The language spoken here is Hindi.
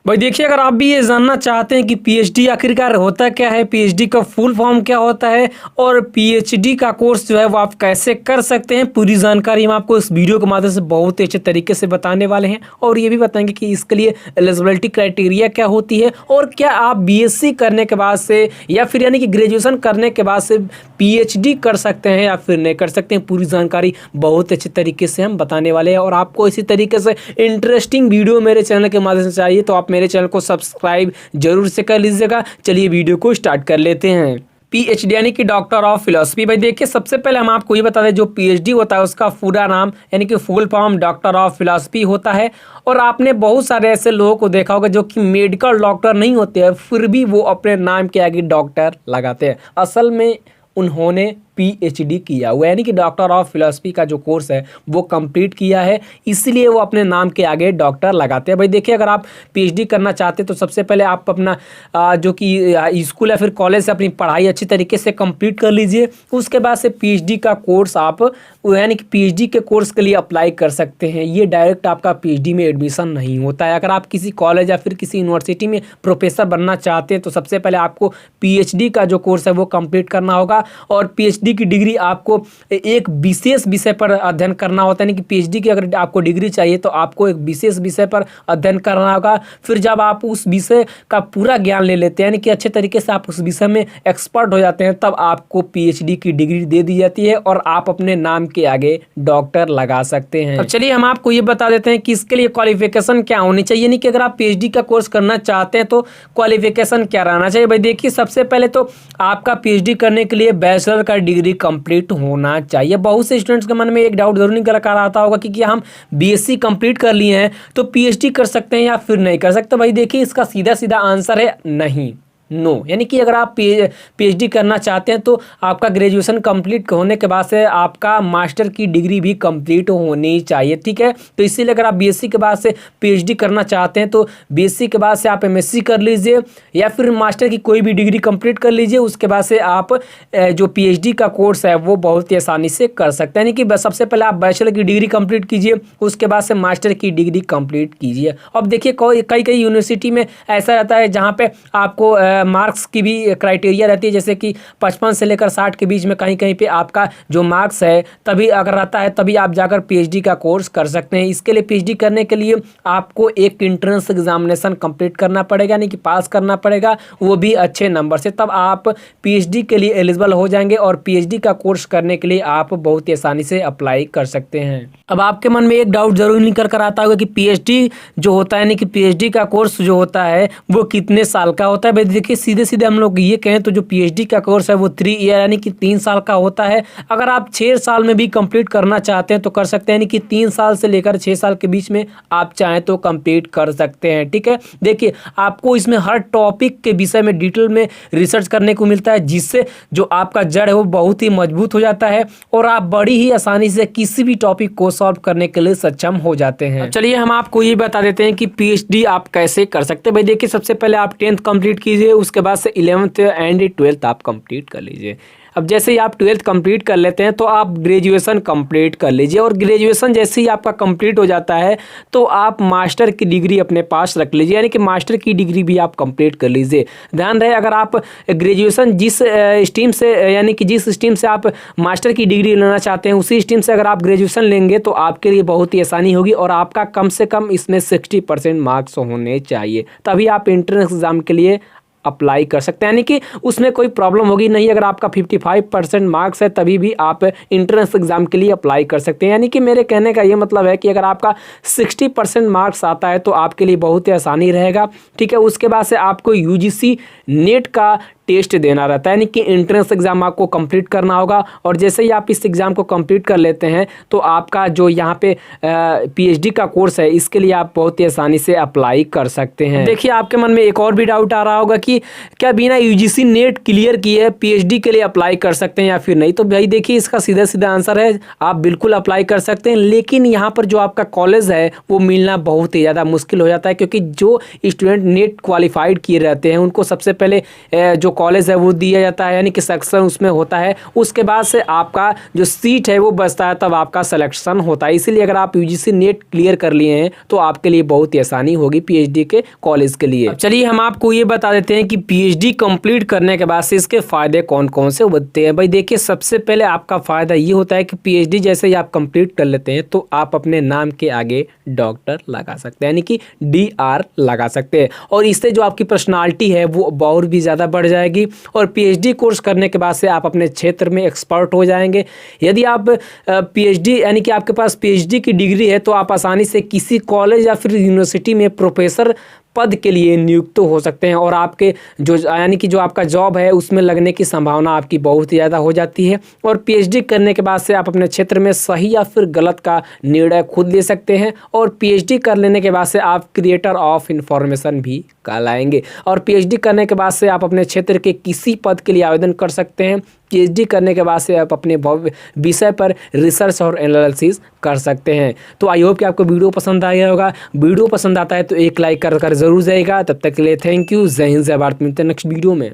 भाई देखिए, अगर आप भी ये जानना चाहते हैं कि पीएचडी आखिरकार होता क्या है, पीएचडी का फुल फॉर्म क्या होता है और पीएचडी का कोर्स जो है वो आप कैसे कर सकते हैं, पूरी जानकारी हम आपको इस वीडियो के माध्यम से बहुत ही अच्छे तरीके से बताने वाले हैं। और ये भी बताएंगे कि इसके लिए एलिजिबिलिटी क्राइटेरिया क्या होती है और क्या आप बीएससी करने के बाद से या फिर यानी कि ग्रेजुएशन करने के बाद से पीएचडी कर सकते हैं या फिर नहीं कर सकते हैं। पूरी जानकारी बहुत अच्छे तरीके से हम बताने वाले हैं। और आपको इसी तरीके से इंटरेस्टिंग वीडियो मेरे चैनल के माध्यम से चाहिए तो आप मेरे चैनल को सब्सक्राइब जरूर से कर लीजिएगा। चलिए वीडियो को स्टार्ट कर लेते हैं। पीएचडी यानी कि डॉक्टर ऑफ फिलोसफी। भाई देखिए, सबसे पहले हम आपको ये बता दें, जो पीएचडी होता है उसका पूरा नाम यानी कि full form doctor of philosophy होता है। और आपने बहुत सारे ऐसे लोगों को देखा होगा जो कि मेडिकल डॉक्टर नहीं होते हैं, फिर भी वो अपने नाम के आगे डॉक्टर लगाते हैं। असल में उन्होंने पीएचडी किया हुआ यानी कि डॉक्टर ऑफ फिलोसफी का जो कोर्स है वो कंप्लीट किया है, इसलिए वो अपने नाम के आगे डॉक्टर लगाते हैं। भाई देखिए, अगर आप पीएचडी करना चाहते हैं तो सबसे पहले आप अपना जो कि स्कूल या फिर कॉलेज से अपनी पढ़ाई अच्छी तरीके से कंप्लीट कर लीजिए। उसके बाद से पीएचडी का कोर्स आप यानी कि पीएचडी के कोर्स के लिए अप्लाई कर सकते हैं। ये डायरेक्ट आपका पीएचडी में एडमिशन नहीं होता है। अगर आप किसी कॉलेज या फिर किसी यूनिवर्सिटी में प्रोफेसर बनना चाहते हैं तो सबसे पहले आपको पीएचडी का जो कोर्स है वो कंप्लीट करना होगा। और पीएचडी की डिग्री आपको एक विशेष विषय पर अध्ययन करना होता है। यानी कि पीएचडी की अगर आपको डिग्री चाहिए तो आपको एक विशेष विषय पर अध्ययन करना होगा। फिर जब आप उस विषय का पूरा ज्ञान ले लेते हैं, यानी कि अच्छे तरीके से आप उस विषय में एक्सपर्ट हो जाते हैं, तब आपको पीएचडी की डिग्री दे दी जाती है और आप अपने नाम के आगे डॉक्टर लगा सकते हैं। अब चलिए हम आपको ये बता देते हैं कि इसके लिए क्वालिफिकेशन क्या होनी चाहिए। यानी कि अगर आप पीएचडी का कोर्स करना चाहते हैं तो क्वालिफिकेशन क्या रहना चाहिए। भाई देखिए, सबसे पहले तो आपका पीएचडी करने के लिए बैचलर का डिग्री कंप्लीट होना चाहिए। बहुत से स्टूडेंट्स के मन में एक डाउट जरूर निकल कर आता होगा कि हम बीएससी कंप्लीट कर लिए हैं तो पीएचडी कर सकते हैं या फिर नहीं कर सकते। भाई देखिए, इसका सीधा सीधा आंसर है नहीं, नो। यानी कि अगर आप पीएचडी करना चाहते हैं तो आपका ग्रेजुएशन कंप्लीट होने के बाद से आपका मास्टर की डिग्री भी कंप्लीट होनी चाहिए, ठीक है। तो इसीलिए अगर आप बीएससी के बाद से पीएचडी करना चाहते हैं तो बीएससी के बाद से आप एमएससी कर लीजिए या फिर मास्टर की कोई भी डिग्री कंप्लीट कर लीजिए। उसके बाद से आप जो पीएचडी का कोर्स है वो बहुत ही आसानी से कर सकते हैं। यानी कि सबसे पहले आप बैचलर की डिग्री कंप्लीट कीजिए, उसके बाद से मास्टर की डिग्री कंप्लीट कीजिए। अब देखिए, कई यूनिवर्सिटी में ऐसा रहता है जहाँ पे आपको मार्क्स की भी क्राइटेरिया रहती है, जैसे कि 55 से लेकर 60 के बीच में कहीं कहीं पे आपका जो मार्क्स है तभी अगर रहता है तभी आप जाकर पीएचडी का कोर्स कर सकते हैं। इसके लिए पीएचडी करने के लिए आपको एक एंट्रेंस एग्जामिनेशन कंप्लीट करना पड़ेगा, यानी कि पास करना पड़ेगा, वो भी अच्छे नंबर से, तब आप पीएचडी के लिए एलिजिबल हो जाएंगे और पीएचडी का कोर्स करने के लिए आप बहुत ही आसानी से अप्लाई कर सकते हैं। अब आपके मन में एक डाउट जरूर निकल कर आता होगा कि पीएचडी जो होता है यानी कि पीएचडी का कोर्स जो होता है वो कितने साल का होता है। भाई देखिए, सीधे सीधे हम लोग ये कहें तो जो पीएचडी का कोर्स है वो 3 ईयर यानी कि 3 साल का होता है। अगर आप 6 साल में भी कंप्लीट करना चाहते हैं तो कर सकते हैं, यानी कि 3 साल से लेकर 6 साल के बीच में आप चाहें तो कंप्लीट कर सकते हैं, ठीक है। देखिए, आपको इसमें हर टॉपिक के विषय में डिटेल में रिसर्च करने को मिलता है, जिससे जो आपका जड़ है वो बहुत ही मजबूत हो जाता है और आप बड़ी ही आसानी से किसी भी टॉपिक को सॉल्व करने के लिए सक्षम हो जाते हैं। चलिए हम आपको ये बता देते हैं कि पीएचडी आप कैसे कर सकते हैं। भाई देखिए, सबसे पहले आप 10th कंप्लीट कीजिए, उसके बाद से 11th एंड 12th आप कंप्लीट कर लीजिए। अब जैसे ही आप 12th कंप्लीट कर लेते हैं तो आप ग्रेजुएशन कंप्लीट कर लीजिए और ग्रेजुएशन जैसे ही आपका कंप्लीट हो जाता है तो आप मास्टर की डिग्री अपने पास रख लीजिए, यानी कि मास्टर की डिग्री भी आप कंप्लीट कर लीजिए। ध्यान रहे, अगर आप ग्रेजुएशन जिस स्ट्रीम से यानी कि जिस स्ट्रीम से आप मास्टर की डिग्री लेना चाहते हैं उसी स्ट्रीम से अगर आप ग्रेजुएशन लेंगे तो आपके लिए बहुत ही आसानी होगी और आपका कम से कम इसमें 60% मार्क्स होने चाहिए, तभी आप एंट्रेंस एग्जाम के लिए अप्लाई कर सकते हैं। यानी कि उसमें कोई प्रॉब्लम होगी नहीं। अगर आपका 55% मार्क्स है तभी भी आप इंट्रेंस एग्जाम के लिए अप्लाई कर सकते हैं। यानी कि मेरे कहने का ये मतलब है कि अगर आपका 60% मार्क्स आता है तो आपके लिए बहुत ही आसानी रहेगा, ठीक है। उसके बाद से आपको यूजीसी नेट का टेस्ट देना रहता है, यानी कि एंट्रेंस एग्जाम आपको कंप्लीट करना होगा और जैसे ही आप इस एग्जाम को कंप्लीट कर लेते हैं तो आपका जो यहाँ पे पीएचडी का कोर्स है इसके लिए आप बहुत ही आसानी से अप्लाई कर सकते हैं। देखिए, आपके मन में एक और भी डाउट आ रहा होगा कि क्या बिना यूजीसी नेट क्लियर किए पीएचडी के लिए अप्लाई कर सकते हैं या फिर नहीं। तो भाई देखिए, इसका सीधा सीधा आंसर है आप बिल्कुल अप्लाई कर सकते हैं, लेकिन यहाँ पर जो आपका कॉलेज है वो मिलना बहुत ही ज़्यादा मुश्किल हो जाता है, क्योंकि जो स्टूडेंट नेट क्वालिफाइड किए रहते हैं उनको सबसे पहले जो कॉलेज है वो दिया जाता है, यानी कि सेक्शन उसमें होता है। उसके बाद से आपका जो सीट है वो बचता है, तब आपका सिलेक्शन होता है। इसीलिए अगर आप यूजीसी नेट क्लियर कर लिए हैं तो आपके लिए बहुत ही आसानी होगी पीएचडी के कॉलेज के लिए। चलिए हम आपको ये बता देते हैं कि पीएचडी कंप्लीट करने के बाद से इसके फायदे कौन कौन से होते हैं। भाई देखिए, सबसे पहले आपका फायदा ये होता है कि पीएचडी जैसे ही आप कंप्लीट कर लेते हैं तो आप अपने नाम के आगे डॉक्टर लगा सकते हैं, यानी कि DR लगा सकते हैं, और इससे जो आपकी पर्सनालिटी है वो और भी ज़्यादा बढ़ जाएगी। और पीएचडी कोर्स करने के बाद से आप अपने क्षेत्र में एक्सपर्ट हो जाएंगे। यदि आप पीएचडी यानी कि आपके पास पीएचडी की डिग्री है तो आप आसानी से किसी कॉलेज या फिर यूनिवर्सिटी में प्रोफेसर पद के लिए नियुक्त हो सकते हैं, और आपके जो यानी कि जो आपका जॉब है उसमें लगने की संभावना आपकी बहुत ही ज़्यादा हो जाती है। और पीएचडी करने के बाद से आप अपने क्षेत्र में सही या फिर गलत का निर्णय खुद ले सकते हैं। और पीएचडी कर लेने के बाद से आप क्रिएटर ऑफ इंफॉर्मेशन भी कहलाएंगे। और पीएचडी करने के बाद से आप अपने क्षेत्र के किसी पद के लिए आवेदन कर सकते हैं। पीएचडी करने के बाद से आप अपने विषय पर रिसर्च और एनालिसिस कर सकते हैं। तो आई होप कि आपको वीडियो पसंद आया होगा। वीडियो पसंद आता है तो एक लाइक कर ज़रूर जाएगा। तब तक के लिए थैंक यू। जय हिंद, जय भारत। मिलते हैं नेक्स्ट वीडियो में।